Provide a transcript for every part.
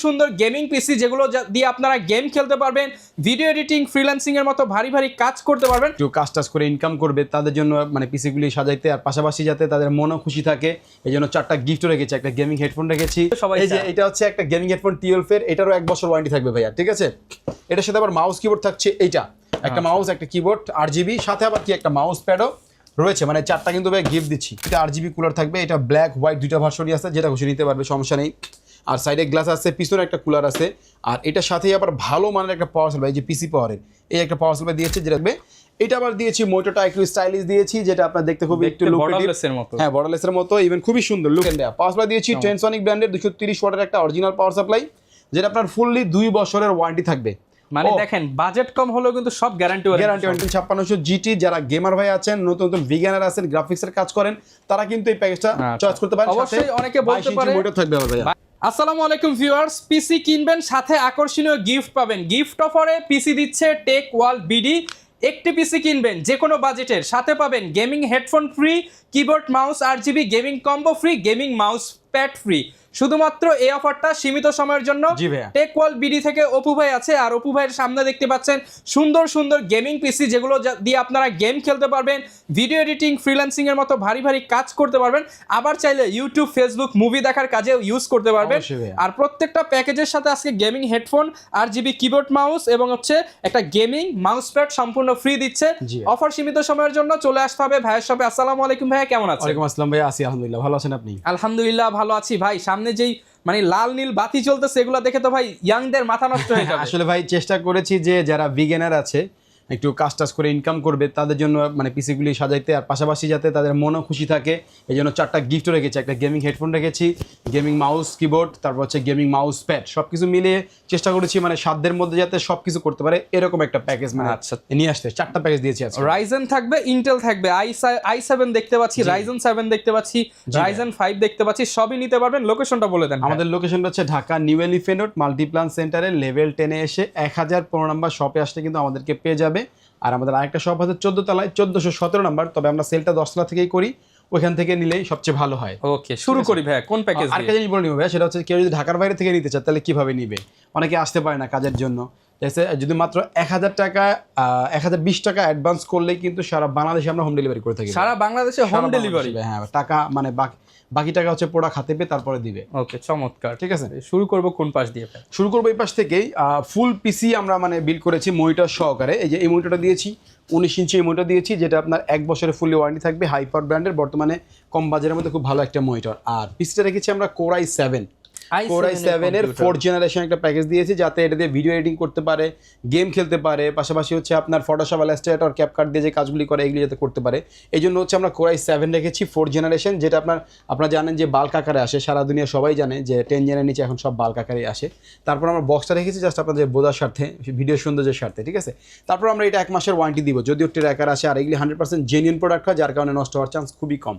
সুন্দর গেমিং পিসি যেগুলো দিয়ে আপনারা গেম খেলতে পারবেন, ভিডিও এডিটিং, ফ্রিল্যান্সিং এর মতো ভারী ভারী কাজ করতে পারবেন। কেউ কাজ টাজ করে ইনকাম করবে তাদের জন্য মানে পিসিগুলি সাজাইতে, আর পাশাপাশি যাতে তাদের মনও খুশি থাকে এই জন্য 4টা গিফট রেখেছি। একটা গেমিং হেডফোন রেখেছি, এই যে এটা হচ্ছে একটা গেমিং হেডফোন 12 এর, এটারও 1 বছর ওয়ারেন্টি থাকবে ভাইয়া, ঠিক আছে। এটার সাথে আবার মাউস কিবোর্ড থাকছে, এইটা একটা মাউস একটা কিবোর্ড 8GB, সাথে আবার কি একটা মাউস প্যাডও রয়েছে, মানে 4টা কিন্তু ভাই গিফট দিচ্ছি। এটা 8GB কুলার থাকবে, এটা ব্ল্যাক হোয়াইট দুইটা ভার্সনই আছে, যেটা খুশি নিতে পারবে, সমস্যা নেই। আর সাইডে গ্লাস আছে, পিছনে একটা কুলার আছে, আর এটার সাথেই আবার ভালো মানের একটা পাওয়ার সাপ্লাই, যে পিসি পাওয়ারের এই একটা পাওয়ার সাপ্লাই দিয়েছে, যেটা এটা আবার দিয়েছি মোটোটা একটু স্টাইলিশ দিয়েছি, যেটা আপনার দেখতে খুবই একটু বর্ডারলেসের মতো, হ্যাঁ বর্ডারলেসের মতো, ইভেন খুবই সুন্দর লুক। এন্ড পাওয়ার সাপ্লাই দিয়েছি ট্রেনসনিক ব্র্যান্ডের 230 ওয়াটের একটা অরিজিনাল পাওয়ার সাপ্লাই, যেটা আপনার ফুললি 2 বছরের ওয়ারেন্টি থাকবে। মানে দেখেন বাজেট কম হলেও কিন্তু সব গ্যারান্টি 5600 জিটি। যারা গেমার ভাই আছেন, নতুন নতুন বিগিনার আছেন, গ্রাফিক্সের কাজ করেন, তারা কিন্তু এই প্যাকেজটা চয়েস করতে পারেন। অবশ্যই অনেকে বলতে পারে মোটর থাকবে ভাই। আসসালামু আলাইকুম ভিউয়ার্স, পিসি কিনবেন সাথে আকর্ষণীয় গিফট পাবেন। গিফট অফারে পিসি দিচ্ছে টেক ওয়ার্ল্ড বিডি। একটি পিসি কিনবেন যে কোনো বাজেটের, সাথে পাবেন gaming headphone free, keyboard mouse 8GB, gaming combo free, gaming mouse pad free. শুধুমাত্র এই অফারটা সীমিত সময়ের জন্য। টেক ওয়ার্ল্ড বিডি থেকে অপু ভাই আছে, আর অপু ভাইয়ের সামনে দেখতে পাচ্ছেন সুন্দর সুন্দর গেমিং পিসি যেগুলো দিয়ে আপনারা গেম খেলতে পারবেন, ভিডিও এডিটিং, ফ্রিল্যান্সিং এর মতো ভারী ভারী কাজ করতে পারবেন, আবার চাইলে ইউটিউব, ফেসবুক, মুভি দেখার কাজে ইউজ করতে পারবেন। আর প্রত্যেকটা প্যাকেজের সাথে আজকে gaming headphone, 8GB keyboard mouse এবং হচ্ছে একটা গেমিং মাউস প্যাড সম্পূর্ণ ফ্রি দিচ্ছে। অফার সীমিত সময়ের জন্য, চলে আসতে হবে ভাইয়ের শপে। আসসালামু আলাইকুম ভাইয়া, কেমন আছেন? ওয়ালাইকুম আসসালাম ভাই, আছি আলহামদুলিল্লাহ, ভালো আছেন আপনি? আলহামদুলিল্লাহ ভালো আছি ভাই। সামনে যেই মানে লাল নীল বাতি চলতেছে, এগুলো দেখে তো ভাই ইয়াংদের মাথা নষ্ট হয়ে যাবে। আসলে ভাই চেষ্টা করেছি যে যারা বিগিনার আছে, একটু কাজ টাজ করে ইনকাম করবে তাদের জন্য মানে পিসিগুলি সাজাইতে, আর পাশাপাশি যাতে তাদের মনও খুশি থাকে এই জন্য 4টা গিফট রেখেছি। একটা গেমিং হেডফোন রেখেছি, গেমিং মাউস কিবোর্ড, তারপর হচ্ছে গেমিং মাউস প্যাড, সবকিছু মিলিয়ে চেষ্টা করেছি মানে সাধ্যের মধ্যে যাতে সবকিছু করতে পারে এরকম একটা প্যাকেজ মানে আচ্ছা নিয়ে আসতে 4টা প্যাকেজ দিয়েছি আজকে। রাইজেন থাকবে, ইন্টেল থাকবে, i7 দেখতে পাচ্ছি, রাইজেন 7 দেখতে পাচ্ছি, রাইজেন 5 দেখতে পাচ্ছি, সবই নিতে পারবেন। লোকেশনটা বলে দেন। আমাদের লোকেশনটা হচ্ছে Dhaka new elephant road Multiplan সেন্টারে লেভেল 10 এ এসে 1015 নম্বর শপে আসলে কিন্তু আমাদেরকে পেয়ে যাবে। আর আমাদের আরেকটা শপ আছে 14 তলায় 1417 নম্বর, তবে আমরা সেলটা 10 তলা থেকেই করি, ওইখান থেকে নিলেই সবচেয়ে ভালো হয়। ওকে, শুরু করি ভাই, কোন প্যাকেজ? আরেকটা জিনিস বলে নিব ভাই, সেটা হচ্ছে কেউ যদি ঢাকার বাইরে থেকে নিতে চায় তাহলে কিভাবে নিবে? অনেকে আসতে পারে না কাজের জন্য, যদি মাত্র 1000 টাকা 1020 টাকা অ্যাডভান্স করলেই কিন্তু সারা বাংলাদেশে আমরা হোম ডেলিভারি করে থাকি। সারা বাংলাদেশে হোম ডেলিভারি? হ্যাঁ, টাকা মানে বাকি টাকা হচ্ছে প্রোডাক্ট হাতে পেয়ে তারপরে দিবে। ওকে, চমৎকার। ঠিক আছে, শুরু করব কোন পাশ দিয়ে? শুরু করবো এই পাশ থেকেই। ফুল পিসি আমরা মানে বিল্ড করেছি মনিটর সহকারে। এই যে এই মনিটরটা দিয়েছি 19 ইঞ্চি এই মনিটর দিয়েছি, যেটা আপনার 1 বছরের ফুললি ওয়ারেন্টি থাকবে। হাইপার ব্র্যান্ডের বর্তমানে কম বাজারের মধ্যে খুব ভালো একটা মনিটর। আর পিসিটা রেখেছি আমরা Core i7 এর 4th জেনারেশন একটা প্যাকেজ দিয়েছি, যাতে এটা দিয়ে ভিডিও এডিটিং করতে পারে, গেম খেলতে পারে, পাশাপাশি হচ্ছে আপনার ফটোশপ, ইলাস্ট্রেটর, ক্যাপকাট দিয়ে যে কাজগুলি করে এগুলি যাতে করতে পারে। এই জন্য হচ্ছে আমরা Core i7 রেখেছি 4th জেনারেশন, যেটা আপনারা জানেন যে বাল্ক আকারে আসে। সারা দুনিয়া সবাই জানে যে 10 জেনের নিচে এখন সব বাল্ক আকারে আসে। তারপর আমরা বক্সটা রেখেছি জাস্ট আপনাদের বোঝার স্বার্থে, ভিডিও সৌন্দর্যের স্বার্থে, ঠিক আছে। তারপর আমরা এটা 1 মাসের ওয়ারেন্টি দিব, যদিও ট্র্যাকার আসে, আর এগুলি 100% জেনুইন প্রোডাক্ট হয়, যার কারণে নষ্ট হওয়ার চান্স খুবই কম।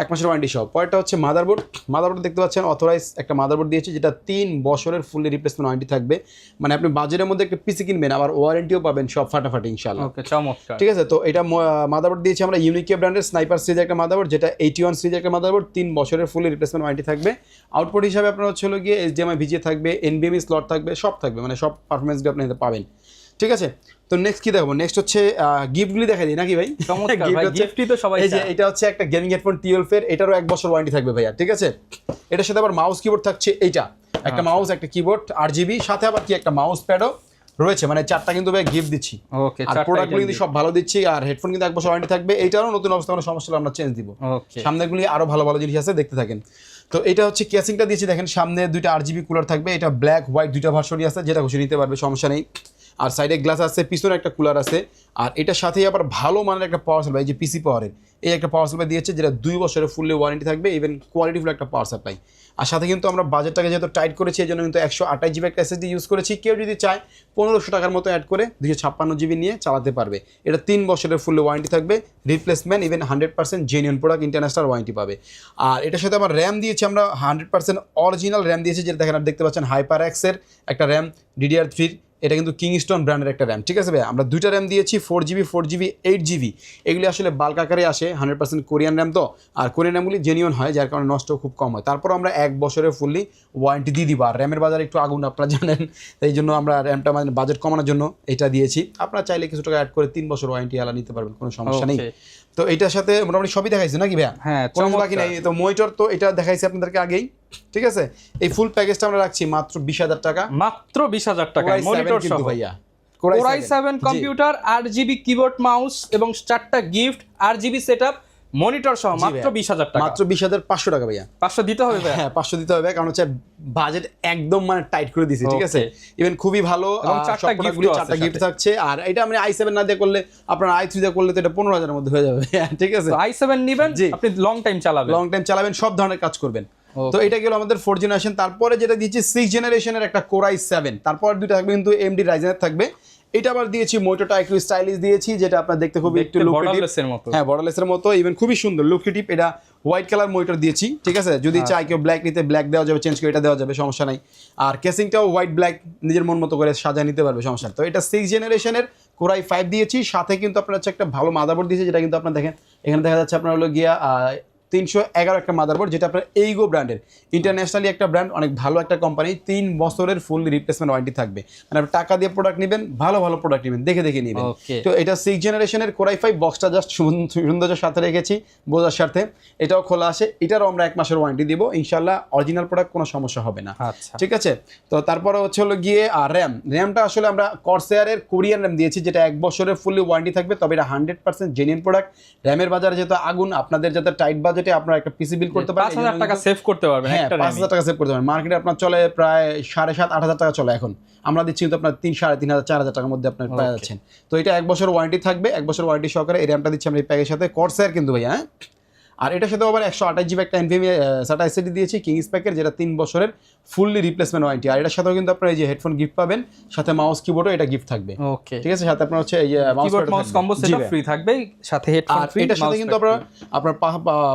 1 মাসের ওয়ারেন্টি সহ। পরেরটা হচ্ছে মাদারবোর্ড দেখতে পাচ্ছেন অথরাইজ একটা মাদারবোর্ড দিয়েছি, যেটা 3 বছরের ফুললি রিপ্লেসমেন্ট ওয়ারেন্টি থাকবে। মানে আপনি বাজারের মধ্যে একটা পিসি কিনবেন, আবার ওয়ারেন্টিও পাবেন সব ফাটাফাটি ইনশাআল্লাহ। ওকে, চমৎকার। ঠিক আছে, তো এটা মাদারবোর্ড দিয়েছি আমরা ইউনিকে ব্র্যান্ডের স্নাইপার সিরিজের একটা মাদারবোর্ড, যেটা 81 সিরিজের একটা মাদারবোর্ড, 3 বছরের ফুললি রিপ্লেসমেন্ট ওয়ারেন্টি থাকবে। আউটপুট হিসাবে আপনার হচ্ছে হলো গিয়ে HDMI ভিজিএ থাকবে, NVMe স্লট থাকবে, সব থাকবে, মানে সব পারফরমেন্সগুলো আপনি পাবেন। ঠিক আছে, তো নেক্সট কি দেখাবো? নেক্সট হচ্ছে গিফটগুলি দেখাই দিই নাকি ভাই? গিফটই তো সবাই। এই যে এটা হচ্ছে একটা গেমিং হেডফোন 12 এর, এটারও 1 বছর ওয়ারেন্টি থাকবে ভাইয়া, ঠিক আছে। এটার সাথে আবার মাউস কিবোর্ড থাকছে, এইটা একটা মাউস একটা কিবোর্ড 8GB, সাথে আবার কি একটা মাউস প্যাডও রয়েছে, মানে 4টা কিন্তু ভাই গিফট দিচ্ছি। ওকে, আর প্রোডাক্টগুলো কিন্তু সব ভালো দিচ্ছি, আর হেডফোন কিন্তু 1 বছর ওয়ারেন্টি থাকবে। এইটারও নতুন অবস্থা কোনো সমস্যা হলে আমরা চেঞ্জ দিব। সামনেগুলি আরো ভালো ভালো জিনিস আছে, দেখতে থাকেন। তো এটা হচ্ছে কেসিংটা দিয়েছি, দেখেন সামনে 2টা 8GB কুলার থাকবে, এটা ব্ল্যাক হোয়াইট দুইটা ভার্সনই আছে, যেটা খুশি নিতে পারবে, সমস্যা নেই। আর সাইডে গ্লাস আছে, পিছনে একটা কুলার আছে, আর এটার সাথেই আবার ভালো মানের একটা পাওয়ার সাপ্লাই, যে পিসি পাওয়ারের এই একটা পাওয়ার সাপ্লাই দিয়েছে, যেটা 2 বছরের ফুললি ওয়ারেন্টি থাকবে, ইভেন কোয়ালিটিফুল একটা পাওয়ার সাপ্লাই। আর সাথে কিন্তু আমরা বাজেটটাকে যেহেতু টাইট করেছি, এই জন্য কিন্তু 128GB একটা SSD ইউজ করেছি। কেউ যদি চায় 1500 টাকার মতো অ্যাড করে 256GB নিয়ে চালাতে পারবে। এটা 3 বছরের ফুললি ওয়ারেন্টি থাকবে, replacement, even 100% genuine product, international warranty পাবে। আর এটার সাথে আমার র্যাম দিয়েছি আমরা 100% অরিজিনাল র্যাম দিয়েছি, যেটা দেখেন দেখতে পাচ্ছেন HyperX এর একটা র্যাম, DDR3 এটা কিন্তু কিংস্টন ব্র্যান্ডের একটা র্যাম, ঠিক আছে ভাই। আমরা দুইটা র্যাম দিয়েছি, 4GB 4GB 8GB। এগুলি আসলে বাল্ক আকারে আসে, 100% কোরিয়ান র্যাম তো, আর কোরিয়ান র্যামগুলি জেনিউন হয়, যার কারণে নষ্ট খুব কম হয়। তারপর আমরা 1 বছরের ফুললি ওয়ারেন্টি দিয়ে দিব। আর র্যামের বাজারে একটু আগুন আপনারা জানেন, এই জন্য আমরা র্যামটা মানে বাজেট কমানোর জন্য এটা দিয়েছি। আপনারা চাইলে কিছু টাকা অ্যাড করে 3 বছর ওয়ারেন্টি আলা নিতে পারবেন, কোনো সমস্যা নেই। তো এটার সাথে মোটামুটি সবই দেখাইছে নাকি ভাইয়া? হ্যাঁ, কোনো বাকি নাই। তো মনিটর তো এটা দেখাইছি আপনাদেরকে আগেই, ঠিক আছে। এই ফুল প্যাকেজটা আমরা রাখছি মাত্র 20,000 টাকা, মাত্র 20,000 টাকা মনিটর সহ ভাইয়া। Core i7 computer, 8GB keyboard mouse এবং 4টা গিফট, 8GB সেটআপ, মনিটর সহ মাত্র 20,000 টাকা, মাত্র 20,500 টাকা ভাইয়া। 500 দিতে হবে ভাই? হ্যাঁ 500 দিতে হবে, কারণ হচ্ছে বাজেট একদম মানে টাইট করে দিয়েছি, ঠিক আছে। ইভেন খুবই ভালো, এবং 4টা গিফট থাকছে। আর এটা আমি i7 না দিয়ে করলে, আপনার i3 দিয়ে করলে তো এটা 15,000 এর মধ্যে হয়ে যাবে, ঠিক আছে। তো i7 নিবেন, আপনি লং টাইম চালাবেন, সব ধরনের কাজ করবেন। তো এটা গেল আমাদের 4th জেনারেশন। তারপরে যেটা দিয়েছি 6th জেনারেশনের একটা Core i7, তারপর দুটো থাকবে কিন্তু AMD Ryzen থাকবে। এটা আবার দিয়েছি মোটোটা একটু স্টাইলিশ দিয়েছি, যেটা আপনার দেখতে খুবই একটু বর্ডারলেসের মতো। হ্যাঁ বর্ডারলেসের মতো, ইভেন খুবই সুন্দর লুকেটিভ। এটা হোয়াইট কালার মনিটর দিয়েছি, ঠিক আছে। যদি চাই কেউ ব্ল্যাক নিতে ব্ল্যাক দেওয়া যাবে, চেঞ্জ করে এটা দেওয়া যাবে, সমস্যা নাই। আর কেসিংটাও হোয়াইট ব্ল্যাক নিজের মন মতো করে সাজায় নিতে পারবে, সমস্যা নেই। তো এটা 6th জেনারেশনের Core i5 দিয়েছি, সাথে কিন্তু আপনার হচ্ছে একটা ভালো মাদারবোর্ড দিয়েছি, যেটা কিন্তু আপনার দেখেন এখানে দেখা যাচ্ছে আপনার হলো গিয়া 311 একটা মাদারবোর্ড, যেটা আপনার এইগো ব্র্যান্ডের, ইন্টারন্যাশনালি একটা ব্র্যান্ড, অনেক ভালো একটা কোম্পানি। 3 বছরের ফুল রিপ্লেসমেন্ট ওয়ারেন্টি থাকবে, মানে আপনি টাকা দিয়ে প্রোডাক্ট নেবেন, ভালো ভালো প্রোডাক্ট নেবেন, দেখে দেখে নেবেন। তো এটা 6th জেনারেশনের Core i5 বক্সটা জাস্ট সৌন্দর্যের সাথে রেখেছি, বোঝার স্বার্থে। এটাও খোলা আসে, এটারও আমরা 1 মাসের ওয়ারেন্টি দিব ইনশাল্লাহ। অরিজিনাল প্রোডাক্ট কোনো সমস্যা হবে না, ঠিক আছে। তো তারপরে হচ্ছে হলো গিয়ে র্যামটা আসলে আমরা কর্সায়ারের কোরিয়ান র্যাম দিয়েছি, যেটা 1 বছরের ফুললি ওয়ারেন্টি থাকবে, তবে এটা 100% জেনুইন প্রোডাক্ট। র্যামের বাজারে যেহেতু আগুন, আপনাদের যাতে টাইট বাজেটে আপনারা একটা পিসি বিল করতে পারেন, 5,000 টাকা সেভ করতে পারবেন। হ্যাঁ 5,000 টাকা সেভ করতে পারবেন। মার্কেটে আপনার চলে প্রায় 7,500-8,000 টাকা চলে এখন, আমরা দিচ্ছি কিন্তু আপনার 3,500 4,000 টাকার মধ্যে আপনার পেয়ে যাচ্ছেন। তো এটা 1 বছর ওয়ারেন্টি থাকবে, 1 বছর ওয়ারেন্টি সহকারে এই র্যামটা দিচ্ছি আমরা এই প্যাকের সাথে, কর্সায়ার কিন্তু ভাইয়া। হ্যাঁ, আর এটার সাথে আবার 128GB একটা NVMe SATA SSD দিয়েছি কিংস প্যাকের, যেটা 3 বছরের ফুললি রিপ্লেসমেন্ট ওয়ারেন্টি। আর এটার সাথেও কিন্তু আপনার এই যে হেডফোন গিফট পাবেন, সাথে মাউস কিবোর্ডও এটা গিফট থাকবে, ঠিক আছে। সাথে আপনার হচ্ছে এই যে keyboard mouse combo setup free থাকবে, সাথে হেডফোন ফ্রি। এটার সাথে কিন্তু আপনার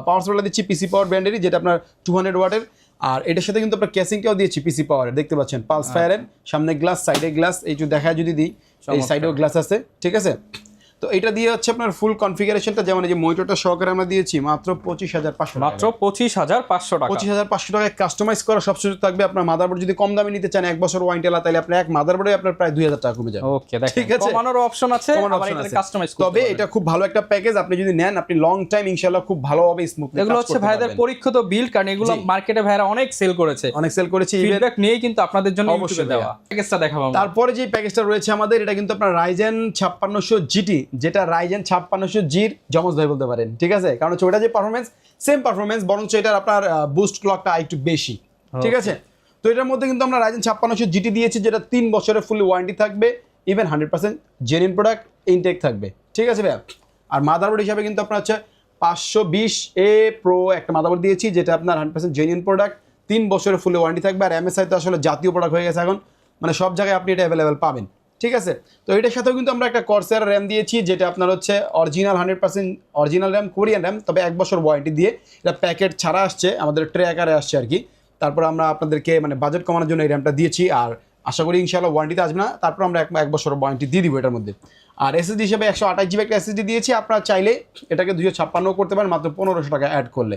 পাওয়ার সাপ্লাই দিচ্ছি পিসি পাওয়ার ব্র্যান্ডেরই, যেটা আপনার 200 ওয়াটের। আর এটার সাথে কিন্তু আপনার কেসিংটাও দিয়েছি পিসি পাওয়ারের, দেখতে পাচ্ছেন পালস ফায়ারের, সামনে গ্লাস, সাইডে গ্লাস, এই যে দেখায় যদি দিই, এই সাইডেও গ্লাস আছে, ঠিক আছে। তো এটা দিয়ে হচ্ছে আপনার ফুল কনফিগারেশনটা, যেমন এই যে মনিটরটা সহকারে আমরা দিয়েছি মাত্র 25,500 টাকা, মাত্র 25,500 টাকা। 25,500 টাকায় কাস্টমাইজ করা সব সুযোগ থাকবে। আপনার মাদারবোর্ড যদি কম দামে নিতে চান, 1 বছর ওয়ারেন্টি আলা, তাহলে আপনার এক মাদারবোর্ডে আপনার প্রায় 2,000 টাকা কমে যাবে। ওকে, দেখেন ঠিক আছে, কমানোর অপশন আছে, আবার এটা কাস্টমাইজ করতে তবে এটা খুব ভালো একটা প্যাকেজ। আপনি যদি নেন, আপনি লং টাইম ইনশাআল্লাহ খুব ভালোভাবে স্মুথলি এগুলো হচ্ছে ভাইদের পরীক্ষিত বিল্ড, কারণ এগুলো মার্কেটে ভাইরা অনেক সেল করেছে, ফিডব্যাক নিয়ে কিন্তু আপনাদের জন্য ইউটিউবে দেওয়া প্যাকেজটা দেখাবো। তারপরে যে প্যাকেজটা রয়েছে আমাদের, এটা কিন্তু আপনার Ryzen 5600 GT, যেটা Ryzen 5600G এর জমজ ভাই বলতে পারেন, ঠিক আছে। কারণ হচ্ছে ওটা যে পারফরমেন্স, সেম পারফরমেন্স, বরঞ্চ এটার আপনার বুস্ট ক্লকটা একটু বেশি, ঠিক আছে। তো এটার মধ্যে কিন্তু আমরা Ryzen 5600 GT দিয়েছি, যেটা 3 বছরের ফুল ওয়ারেন্টি থাকবে, ইভেন 100% জেনুইন প্রোডাক্ট, ইনটেক থাকবে, ঠিক আছে ভাই। আর মাদারবোর্ড হিসাবে কিন্তু আপনার হচ্ছে 520A Pro একটা মাদারবোর্ড দিয়েছি, যেটা আপনার 100% জেনুইন প্রোডাক্ট, 3 বছরের ফুল ওয়ারেন্টি থাকবে। আর MSI তো আসলে জাতীয় প্রোডাক্ট হয়ে গেছে এখন, মানে সব জায়গায় আপনি এটা অ্যাভেলেবেল পাবেন, ঠিক আছে। তো এটার সাথেও কিন্তু আমরা একটা কর্সায়ার র্যাম দিয়েছি, যেটা আপনার হচ্ছে original 100% original RAM, Korean RAM, তবে 1 বছর ওয়ারেন্টি দিয়ে। এটা প্যাকেট ছাড়া আসছে, আমাদের ট্রে আকারে আসছে আর কি। তারপর আমরা আপনাদেরকে মানে বাজেট কমানোর জন্য এই র্যামটা দিয়েছি, আর আশা করি ইনশাআল্লাহ ওয়ারেন্টিতে আসবে না। তারপর আমরা 1 বছর ওয়ারেন্টি দিয়ে দিব এটার মধ্যে। আর SSD হিসেবে 128GB একটা SSD দিয়েছি, আপনারা চাইলে এটাকে 256 করতে পারেন মাত্র 1500 টাকা অ্যাড করলে।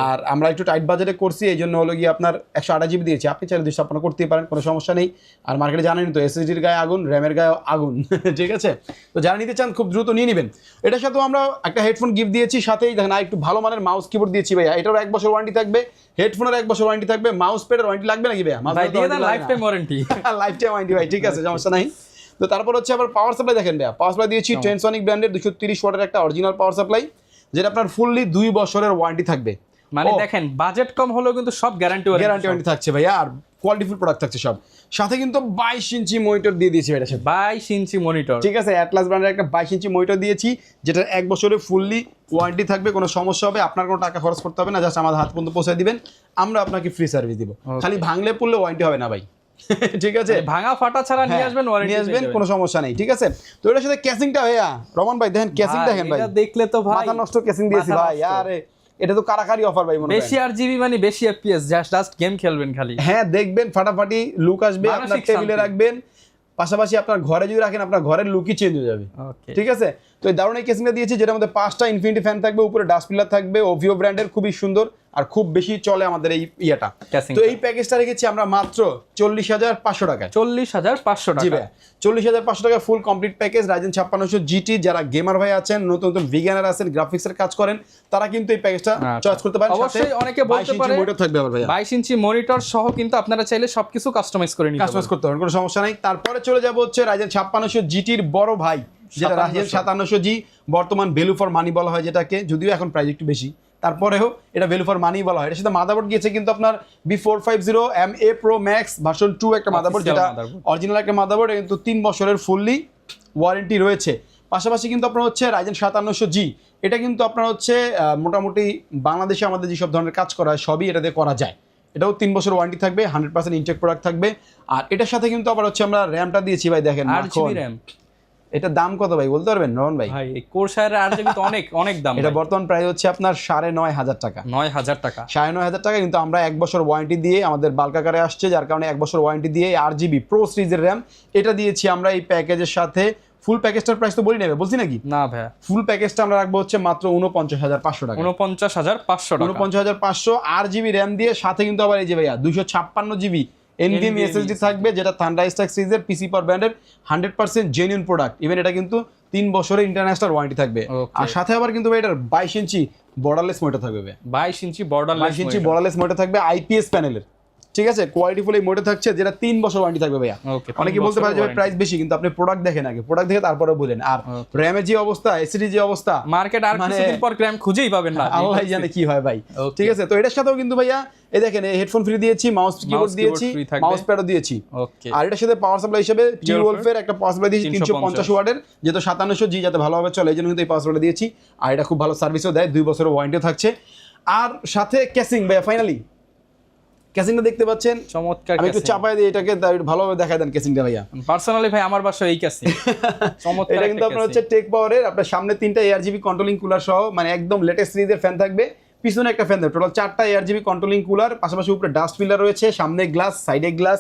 আর আমরা একটু টাইট বাজেটে করছি, এই জন্য হলো গিয়ে আপনার 128GB দিয়েছি, আপনি চাইলে 256 করতেই পারেন, কোনো সমস্যা নেই। আর মার্কেটে জানেন তো SSDর গায়ে আগুন, র্যামের গায়ে আগুন, ঠিক আছে। তো যারা নিতে চান খুব দ্রুত নিয়ে নেবেন। এটার সাথেও আমরা একটা হেডফোন গিফট দিয়েছি, সাথেই দেখেন একটু ভালো মানের মাউস কিবোর্ড দিয়েছি ভাইয়া। এটারও 1 বছর ওয়ারেন্টি থাকবে, হেডফোনের 1 বছর ওয়ারেন্টি থাকবে, মাউস প্যাডের ওয়ারেন্টি লাগবে নাকি ভাইয়া? Life time warranty, life time warranty ভাই, ঠিক আছে, সমস্যা নাই। তো তারপর হচ্ছে আবার পাওয়ার সাপ্লাই দেখেন ভাইয়া, পাওয়ার সাপ্লাই দিয়েছি ট্রেনসনিক ব্র্যান্ডের 230 ওয়াটের একটা অরিজিনাল পাওয়ার সাপ্লাই, যেটা আপনার ফুললি 2 বছরের ওয়ারেন্টি থাকবে। মানে দেখেন বাজেট কম হলেও কিন্তু সব গ্যারান্টি ওয়ারেন্টি থাকছে ভাইয়া, আর কোয়ালিটিফুল প্রোডাক্ট থাকছে সব। সাথে কিন্তু 22 ইঞ্চি মনিটর দিয়ে দিয়েছি এটা, 22 ইঞ্চি মনিটর, ঠিক আছে। অ্যাটলাস ব্র্যান্ডের একটা 22 ইঞ্চি মনিটর দিয়েছি, যেটা 1 বছরের ফুললি ওয়ারেন্টি থাকবে, কোনো সমস্যা হবে, আপনার কোনো টাকা খরচ করতে হবে না, জাস্ট আমাদের হাত পর্যন্ত পৌঁছে দিবেন, আমরা আপনাকে ফ্রি সার্ভিস দিব। খালি ভাঙলে পুড়লে ওয়ারেন্টি হবে না ভাই, ঠিক আছে। ভাঙা ফাটা ছাড়া নিয়ে আসবেন, ওয়ারেন্টি নিয়ে আসবেন, কোনো সমস্যা নেই, ঠিক আছে। তো এটার সাথে ক্যাসিংটা ভাইয়া, রমান ভাই দেখেন ক্যাসিং দেখেন ভাই, এটা দেখলে তো ভাই মাথা নষ্ট ক্যাসিং দিয়েছি ভাই। আরে এটা তো কারাকারি অফার ভাই, মনে বেশি RGB মানে বেশি FPS, জাস্ট গেম খেলবেন খালি। হ্যাঁ দেখবেন ফাটাফাটি লুক আসবে, আপনার টেবিলে রাখবেন, পাশাপাশি আপনার ঘরে যদি রাখেন আপনার ঘরের লুকই চেঞ্জ হয়ে যাবে। ওকে, ঠিক আছে, তো এই দারুণ এই কেসিংটা দিয়েছি যেটার মধ্যে 5টা ইনফিনিটি ফ্যান থাকবে, উপরে ডাস্ট পিলার থাকবে, ওভিও ব্র্যান্ডের, খুবই সুন্দর আর খুব বেশি চলে আমাদের এই ইয়েটা। Casing তো এই প্যাকেজটা রেখেছি আমরা মাত্র 40,500 টাকায়। 40,500 জি টাকা। ভাই, 40,500 টাকা full complete package. Ryzen 5600 GT, যারা গেমার ভাই আছেন, নতুন নতুন বিগিনার আছেন, গ্রাফিক্সের কাজ করেন, তারা কিন্তু এই প্যাকেজটা চয়েস করতে পারেন। অবশ্যই অনেকে বলতে পারে মনিটর থাকবে আবার ভাই, 22 ইঞ্চি মনিটর সহ কিন্তু আপনারা চাইলে সবকিছু কাস্টমাইজ করে নিতে কাস্টমাইজ করতে পারেন, কোনো সমস্যা নাই। তারপরে চলে যাব হচ্ছে রাইজেন 5600 জিটির বড় ভাই, যেটা রাইজেন 5700 জি, বর্তমান ভ্যালু ফর মানি বলা হয় যেটাকে, যদিও এখন প্রাইস একটু বেশি, তারপরেও এটা ভ্যালু ফর মানি বলা হয়। এর সাথে মাদারবোর্ড গিয়েছে কিন্তু আপনার B450MA Pro Max ভার্সন 2 একটা মাদারবোর্ড, যেটা অরিজিনাল একটা মাদারবোর্ড, কিন্তু 3 বছরের ফুললি ওয়ারেন্টি রয়েছে। পাশাপাশি কিন্তু আপনার হচ্ছে রাইজেন 5700 জি, এটা কিন্তু আপনার হচ্ছে মোটামুটি বাংলাদেশে আমাদের যেসব ধরনের কাজ করা হয় সবই এটা দিয়ে করা যায়। এটাও 3 বছর ওয়ারেন্টি থাকবে, 100% ইনটেক প্রোডাক্ট থাকবে। আর এটার সাথে কিন্তু আবার হচ্ছে আমরা র্যামটা দিয়েছি ভাই, দেখেন 8GB RAM। এটার দাম কত ভাই বলতে পারবেন রহন ভাই? ভাই এই কোরসায়ারের 8GB তো অনেক অনেক দাম। এটা বর্তমান প্রাইস হচ্ছে আপনার 9,500 টাকা। 9,000 টাকা। 9,500 টাকা, কিন্তু আমরা 1 বছর ওয়ারেন্টি দিয়ে, আমাদের বাল্ক আকারে আসছে যার কারণে 1 বছর ওয়ারেন্টি দিয়ে 8GB প্রো সিরিজের র্যাম এটা দিয়েছি আমরা এই প্যাকেজের সাথে। ফুল প্যাকেজটার প্রাইস তো বলি নেবে, বলছি নাকি? না ভাই, ফুল প্যাকেজটা আমরা রাখবো হচ্ছে মাত্র 49,500 টাকা। 49,500 টাকা। 49,500 8GB র্যাম দিয়ে, সাথে কিন্তু আবার এই যে ভাইয়া 256GB NVMe SSD থাকবে, যেটা থান্ডারস্ট্রাইক সিরিজের পিসি পাওয়ার ব্র্যান্ডের 100% জেনুইন প্রোডাক্ট। ইভেন এটা কিন্তু 3 বছরের ইন্টারন্যাশনাল ওয়ারেন্টি থাকবে। আর সাথে আবার কিন্তু ভাই এটার 22 ইঞ্চি বর্ডারলেস মনিটর থাকবে ভাই, 22 ইঞ্চি বর্ডারলেস 22 ইঞ্চি বর্ডারলেস মনিটর থাকবে IPS প্যানেলের। ঠিক আছে, কোয়ালিটিফুল এই মনিটর থাকছে, যেটা 3 বছর ওয়ারেন্টি থাকবে ভাইয়া। অনেকে বলতে পারে যে প্রাইস বেশি, কিন্তু আপনি প্রোডাক্ট দেখেন আগে, প্রোডাক্ট দেখে তারপরে বলেন। আর র‍্যামের যে অবস্থা, এসএসডি যে অবস্থা, মার্কেট আর কিছুদিন পর র্যাম খুঁজেই পাবেন না, আল্লাহ জানে কি হয় ভাই। ঠিক আছে, তো এটার সাথেও কিন্তু ভাইয়া এই দেখেন হেডফোন ফ্রি দিয়েছি, মাউস কিবোর্ড দিয়েছি, মাউস প্যাডও দিয়েছি। আর এটার সাথে পাওয়ার সাপ্লাই হিসেবে টিউরওলফের একটা পাওয়ার সাপ্লাই দিয়েছি 350 ওয়াটের, যেহেতু 5700 জি যাতে ভালোভাবে চলে এই জন্য কিন্তু এই পাওয়ার সাপ্লাই দিয়েছি। আর এটা খুব ভালো সার্ভিসও দেয়, 2 বছরের ওয়ারেন্টিও থাকছে। আর সাথে ক্যাসিং ভাইয়া, ফাইনালি ক্যাসিংটা দেখতে পাচ্ছেন, চমৎকার। আমি একটু চাপায় দিই এটাকে, ভালোভাবে দেখায় দেন ক্যাসিংটা ভাইয়া। পার্সোনালি ভাই আমার বাসায় এই ক্যাসিং চমৎকার। এটা কিন্তু আপনার হচ্ছে টেক পাওয়ারের, আপনার সামনে 3টা ARGB কন্ট্রোলিং কুলার সহ, মানে একদম লেটেস্ট সিরিজের ফ্যান থাকবে, পিছনে একটা ফ্যান থাকবে, টোটাল 4টা ARGB কন্ট্রোলিং কুলার, পাশাপাশি উপরে ডাস্ট পিলার রয়েছে, সামনে গ্লাস, সাইডে গ্লাস,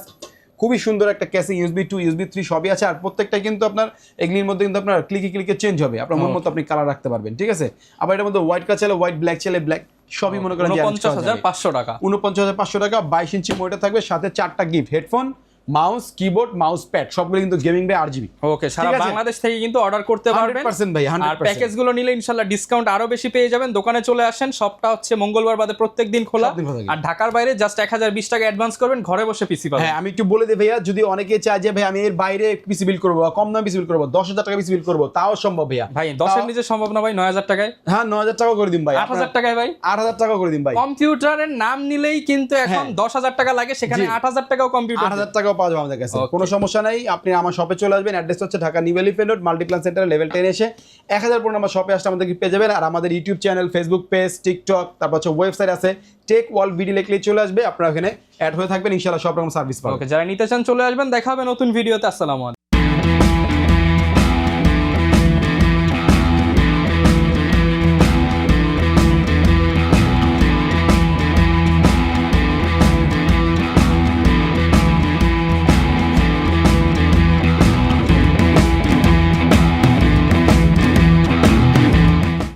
খুবই সুন্দর একটা ক্যাসিং। USB 2 USB 3 সবই আছে। আর প্রত্যেকটা কিন্তু আপনার এগুলির মধ্যে কিন্তু আপনার ক্লিকে চেঞ্জ হবে, আপনার মন মতো আপনি কালার রাখতে পারবেন। ঠিক আছে, আবার এটার মধ্যে হোয়াইট কালার চাইলে হোয়াইট, ব্ল্যাক চাইলে ব্ল্যাক, সবই মনে করেন 49,500 টাকা। 49,500 টাকা। 22 ইঞ্চি মনিটর থাকবে, সাথে 4টা gift, headphone, mouse, keyboard, mouse pad, সবগুলো কিন্তু গেমিং বাই RGB। ওকে, সারা বাংলাদেশ থেকে কিন্তু অর্ডার করতে পারবেন 100% ভাই, 100%। আর প্যাকেজগুলো নিলে ইনশাআল্লাহ ডিসকাউন্ট আরো বেশি পেয়ে যাবেন। দোকানে চলে আসেন, শপটা হচ্ছে মঙ্গলবার বাদে প্রত্যেকদিন খোলা। আর ঢাকার বাইরে জাস্ট 1020 টাকা অ্যাডভান্স করবেন, ঘরে বসে পিসি পাবেন। হ্যাঁ, আমি একটু বলে দিই ভাইয়া, যদি অনেকে চায় যে ভাই আমি এর বাইরে পিসি বিল করবো, কম দামে পিসি বিল করবো, 10,000 টাকা পিসি বিল করবো, তাও সম্ভব ভাইয়া। ভাই 10 এর নিচে সম্ভব না ভাই, 9,000 টাকায়। হ্যাঁ, 9,000 টাকা করে দিন ভাই। 8,000 টাকায় ভাই, 8,000 টাকা করে দিন ভাই। কম্পিউটারের নাম নিলেই কিন্তু এখন 10,000 টাকা লাগে, সেখানে 8,000 টাকাও কম্পিউটার, 8,000 টাকাও পাওয়া যাবে আমাদের কাছে, কোনো সমস্যা নাই। আপনি আমার শপে চলে আসবেন, অ্যাড্রেস হচ্ছে Dhaka new elephant road, Multiplan centre, level 10 এসে 1000 নাম্বার শপে আসলে আমাদেরকে পেয়ে যাবেন। আর আমাদের YouTube channel, Facebook page, TikTok, তারপর হচ্ছে ওয়েবসাইট আছে, টেক ওয়ার্ল্ড ভিডি লিখলেই চলে আসবে, আপনারা ওখানে অ্যাড হয়ে থাকবেন, ইনশাআল্লাহ সব রকম সার্ভিস পাবেন। ওকে, যারা নিতে চান চলে আসবেন, দেখা হবে নতুন ভিডিওতে। আসসালামু আলাইকুম।